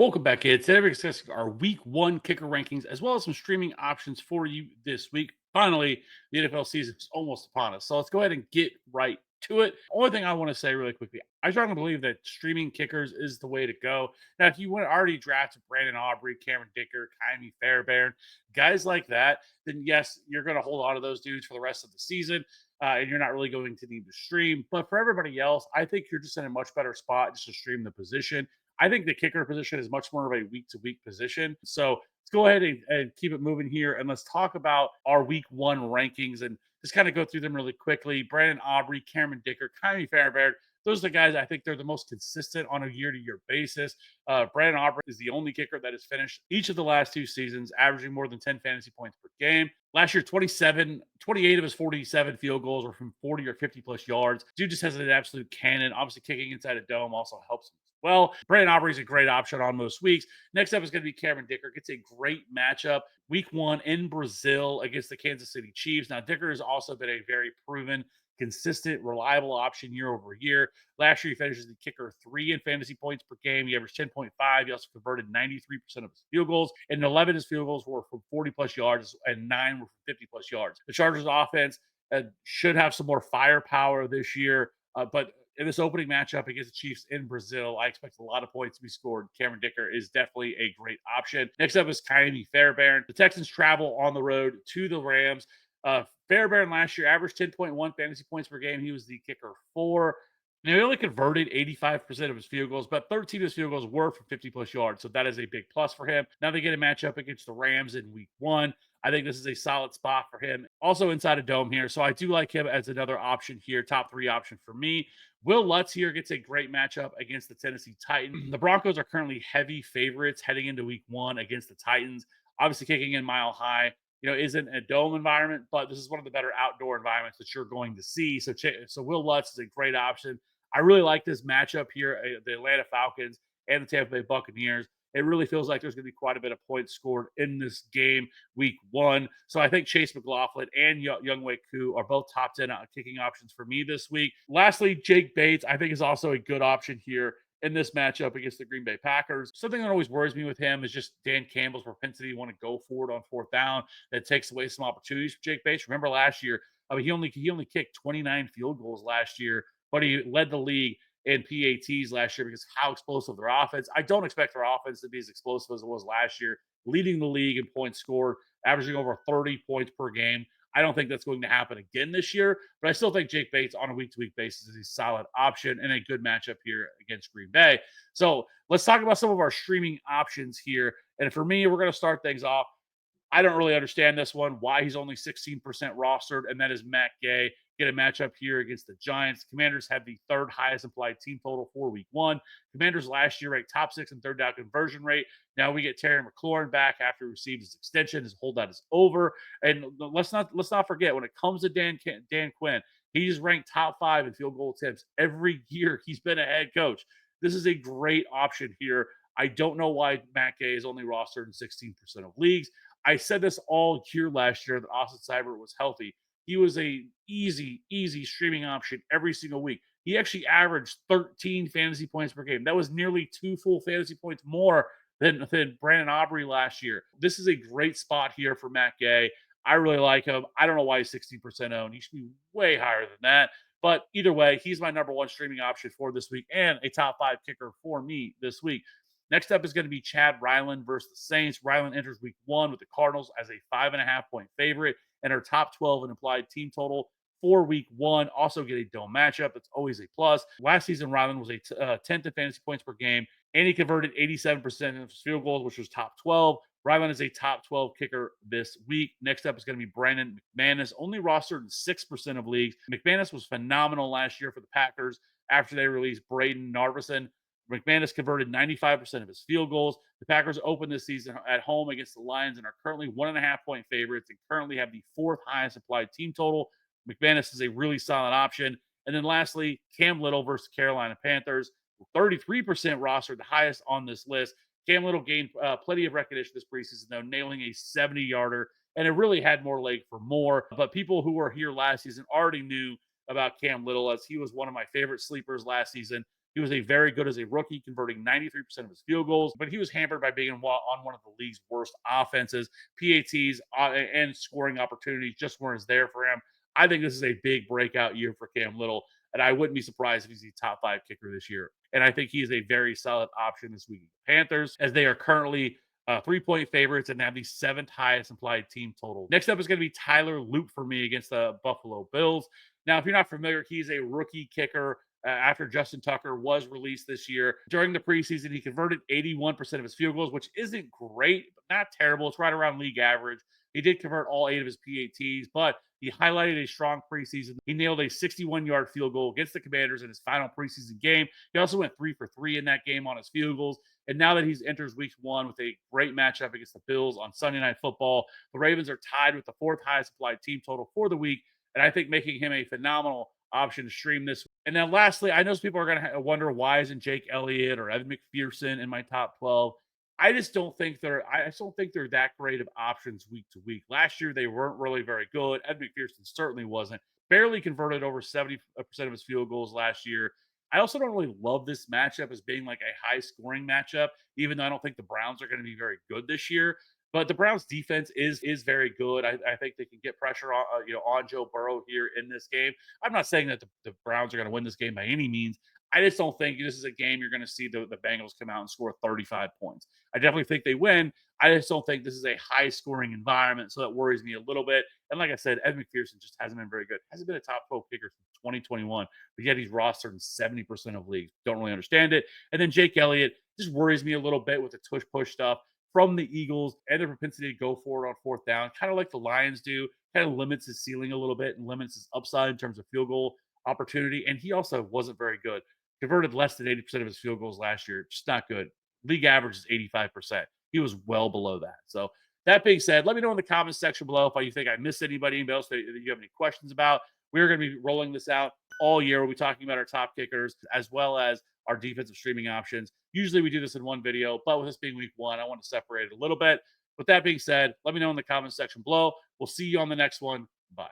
Welcome back, kids. Today we're discussing our week one kicker rankings as well as some streaming options for you this week. Finally, the NFL season is almost upon us. So let's go ahead and get right to it. Only thing I want to say really quickly, I strongly believe that streaming kickers is the way to go. Now, if you want to already drafted Brandon Aubrey, Cameron Dicker, Kaimi Fairbairn, guys like that, then yes, you're going to hold on to those dudes for the rest of the season. And you're not really going to need to stream. But for everybody else, I think you're just in a much better spot just to stream the position. I think the kicker position is much more of a week to week position. So let's go ahead and keep it moving here. And let's talk about our week one rankings and just kind of go through them really quickly. Brandon Aubrey, Cameron Dicker, Kaimi Fairbairn. Those are the guys I think they're the most consistent on a year to year basis. Brandon Aubrey is the only kicker that has finished each of the last two seasons, averaging more than 10 fantasy points per game. Last year, 28 of his 47 field goals were from 40 or 50 plus yards. Dude just has an absolute cannon. Obviously, kicking inside a dome also helps him well. Brandon Aubrey is a great option on most weeks. Next up is going to be Cameron Dicker. Gets a great matchup week one in Brazil against the Kansas City Chiefs. Now, Dicker has also been a very proven, consistent, reliable option year over year. Last year, he finishes the kicker three in fantasy points per game. He averaged 10.5. He also converted 93% of his field goals, and 11 of his field goals were from 40 plus yards, and nine were from 50 plus yards. The Chargers offense should have some more firepower this year, but in this opening matchup against the Chiefs in Brazil, I expect a lot of points to be scored. Cameron Dicker is definitely a great option. Next up is Kaimi Fairbairn. The Texans travel on the road to the Rams. Fairbairn last year averaged 10.1 fantasy points per game. He was the kicker four. Now, he only converted 85% of his field goals, but 13 of his field goals were from 50 plus yards. So that is a big plus for him. Now they get a matchup against the Rams in week one. I think this is a solid spot for him. Also inside a dome here. So I do like him as another option here, top three option for me. Will Lutz here gets a great matchup against the Tennessee Titans. The Broncos are currently heavy favorites heading into week one against the Titans. Obviously, kicking in Mile High, isn't a dome environment, but this is one of the better outdoor environments that you're going to see. So Will Lutz is a great option. I really like this matchup here, the Atlanta Falcons and the Tampa Bay Buccaneers. It really feels like there's going to be quite a bit of points scored in this game week one. So I think Chase McLaughlin and Younghoe Koo are both top 10 kicking options for me this week. Lastly, Jake Bates, I think, is also a good option here in this matchup against the Green Bay Packers. Something that always worries me with him is just Dan Campbell's propensity to want to go for it on fourth down. That takes away some opportunities for Jake Bates. Remember last year, he only kicked 29 field goals last year, but he led the league in PATs last year because of how explosive their offense. I don't expect their offense to be as explosive as it was last year, leading the league in points scored, averaging over 30 points per game. I don't think that's going to happen again this year, but I still think Jake Bates on a week to week basis is a solid option and a good matchup here against Green Bay. So let's talk about some of our streaming options here. And for me, we're going to start things off. I don't really understand this one, why he's only 16% rostered, and that is Matt Gay. Get a matchup here against the Giants. Commanders have the third highest implied team total for week one. Commanders last year ranked top six in third down conversion rate. Now we get Terry McLaurin back after he received his extension. His holdout is over. And let's not forget, when it comes to Dan Quinn, he's ranked top five in field goal attempts every year he's been a head coach. This is a great option here. I don't know why Matt Gay is only rostered in 16% of leagues. I said this all year last year that Austin Seibert was healthy. He was a easy streaming option every single week. He actually averaged 13 fantasy points per game. That was nearly two full fantasy points more than Brandon Aubrey last year. This is a great spot here for Matt Gay. I really like him. I don't know why he's 16% owned. He should be way higher than that. But either way, he's my number one streaming option for this week and a top five kicker for me this week. Next up is going to be Chad Ryland versus the Saints. Ryland enters week one with the Cardinals as a 5.5 point favorite and are top 12 in implied team total for week one. Also get a dome matchup. That's always a plus. Last season, Ryland was a 10th in fantasy points per game, and he converted 87% of his field goals, which was top 12. Ryland is a top 12 kicker this week. Next up is going to be Brandon McManus, only rostered in 6% of leagues. McManus was phenomenal last year for the Packers after they released Braden Narvison. McManus converted 95% of his field goals. The Packers opened this season at home against the Lions and are currently 1.5 point favorites and currently have the fourth highest applied team total. McManus is a really solid option. And then lastly, Cam Little versus Carolina Panthers, 33% rostered, the highest on this list. Cam Little gained plenty of recognition this preseason, though, nailing a 70-yarder, and it really had more leg for more. But people who were here last season already knew about Cam Little, as he was one of my favorite sleepers last season. He was a very good as a rookie, converting 93% of his field goals, but he was hampered by being on one of the league's worst offenses. PATs and scoring opportunities just weren't there for him. I think this is a big breakout year for Cam Little, and I wouldn't be surprised if he's the top 5 kicker this year. And I think he is a very solid option this week. Panthers, as they are currently 3-point favorites and have the 7th highest implied team total. Next up is going to be Tyler Loop for me against the Buffalo Bills. Now, if you're not familiar, he's a rookie kicker. After Justin Tucker was released this year. During the preseason, he converted 81% of his field goals, which isn't great, but not terrible. It's right around league average. He did convert all 8 of his PATs, but he highlighted a strong preseason. He nailed a 61-yard field goal against the Commanders in his final preseason game. He also went 3 for 3 in that game on his field goals. And now that he's enters week 1 with a great matchup against the Bills on Sunday Night Football, the Ravens are tied with the 4th highest applied team total for the week. And I think making him a phenomenal option to stream this. And then lastly, I know some people are going to wonder why isn't Jake Elliott or Evan McPherson in my top 12. I just don't think they're that great of options week to week. Last year they weren't really very good. Evan McPherson certainly wasn't. Barely converted over 70% of his field goals last year. I also don't really love this matchup as being like a high scoring matchup, even though I don't think the Browns are going to be very good this year. But the Browns defense is very good. I think they can get pressure on on Joe Burrow here in this game. I'm not saying that the Browns are going to win this game by any means. I just don't think this is a game you're going to see the Bengals come out and score 35 points. I definitely think they win. I just don't think this is a high scoring environment, so that worries me a little bit. And like I said, Ed McPherson just hasn't been very good. Hasn't been a top 12 kicker since 2021, but yet he's rostered in 70% of leagues. Don't really understand it. And then Jake Elliott just worries me a little bit with the tush push stuff from the Eagles and their propensity to go for it on 4th down, kind of like the Lions do, kind of limits his ceiling a little bit and limits his upside in terms of field goal opportunity. And he also wasn't very good. Converted less than 80% of his field goals last year. Just not good. League average is 85%. He was well below that. So that being said, let me know in the comments section below if you think I missed anybody else that you have any questions about. We're going to be rolling this out all year. We'll be talking about our top kickers as well as our defensive streaming options. Usually we do this in one video, but with this being week 1, I want to separate it a little bit. With that being said, let me know in the comments section below. We'll see you on the next one. Bye.